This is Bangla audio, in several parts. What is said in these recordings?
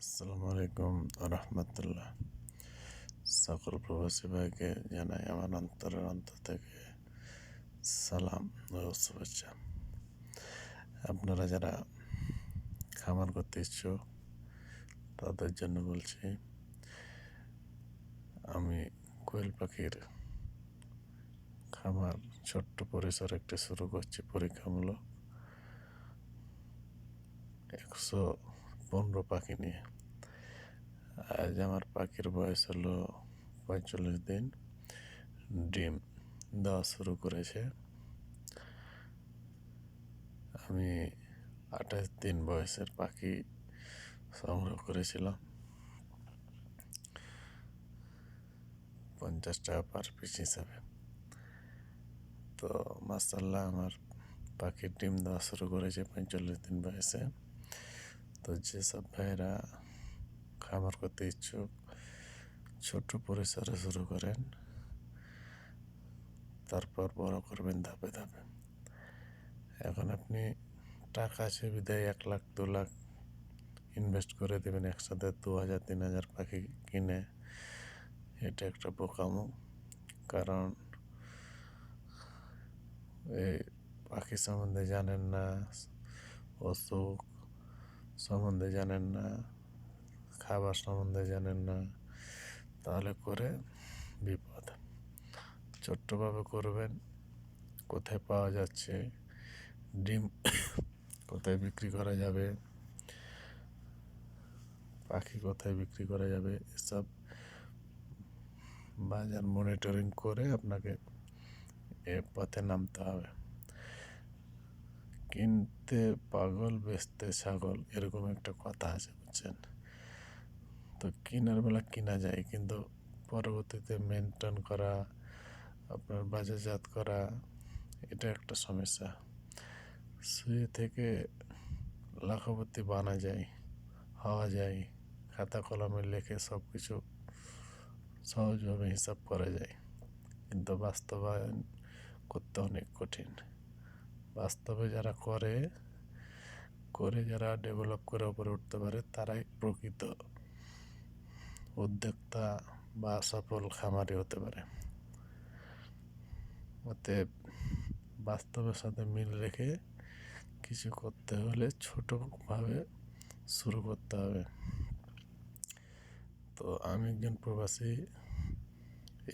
আসসালামু আলাইকুম রহমতুল্লাহ। সকল প্রবাসী ভাইকে জানাই আমার অন্তরের অন্তর থেকে সালাম ও শুভেচ্ছা। আপনারা যারা খামার করতে ইচ্ছুক তাদের জন্য বলছি, আমি কোয়েল পাখির খামার ছোট্ট পরিসর একটি শুরু করছি পরীক্ষামূলক 115 পাখি নিয়ে। আজ আমার পাখির বয়স হলো 45 দিন। ডিম দেওয়া শুরু করেছে। আমি 28 দিন বয়সের পাখি সংগ্রহ করেছিলাম 50 টাকা পার পিস হিসাবে। তো মাশাআল্লাহ আমার পাখির ডিম দেওয়া শুরু করেছে 45 দিন বয়সে। তো যেসব ভাইরা খামার করতে ইচ্ছুক ছোট পরিসরে শুরু করেন, তারপর বড় করবেন ধাপে ধাপে। এখন আপনি টাকা আছে বিদায় 1 লাখ 2 লাখ ইনভেস্ট করে দেবেন একসাথে 2000-3000 পাখি কিনে, এটা একটা বোকামো। কারণ এই পাখি সম্বন্ধে জানেন না, অসুখ সম্বন্ধে জানেন না, খাবার সম্বন্ধে জানেন না, তাহলে করে বিপদ। ছোট্টভাবে করবেন, কোথায় পাওয়া যাচ্ছে ডিম, কোথায় বিক্রি করা যাবে, পাখি কোথায় বিক্রি করা যাবে, এসব বাজার মনিটরিং করে আপনাকে এ পথে নামতে হবে। কিনতে পাগল বেচতে ছাগল, এরকম একটা কথা আছে, বুঝছেন? তো কেনার বেলা কিনা যায়, কিন্তু পরবর্তীতে মেনটেন করা, আপনার বাজারজাত করা, এটা একটা সমস্যা। শুয়ে থেকে লাখপতি বানা যায়, হওয়া যায়, খাতা কলমে লেখে সব কিছু সহজভাবে হিসাব করা যায়, কিন্তু বাস্তবায়ন করতে অনেক কঠিন। বাস্তবে যারা করে যারা ডেভেলপ করে উপরে উঠতে পারে, তারাই প্রকৃত উদ্যোক্তা বা সফল খামারি হতে পারে। অতএব বাস্তবের সাথে মিল রেখে কিছু করতে হলে ছোটভাবে শুরু করতে হবে। তো আমি একজন প্রবাসী,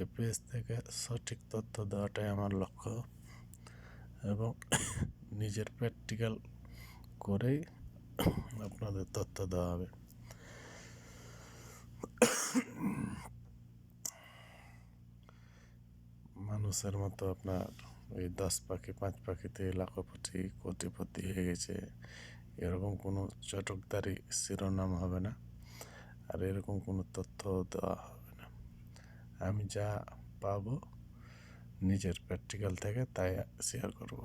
এপিএস থেকে সঠিক তথ্য দেওয়াটাই আমার লক্ষ্য, এবং নিজের প্র্যাকটিক্যাল করেই আপনাদের তথ্য দেওয়া হবে। মানুষের মতো আপনার ওই 10 পাখি 5 পাখিতে লাখপতি কোটিপতি হয়ে গেছে, এরকম কোনো চটকদারি শিরোনাম হবে না, আর এরকম কোনো তথ্য দেওয়া হবে না। আমি যা পাবো নিজের প্র্যাকটিক্যাল থেকে তাই শেয়ার করব।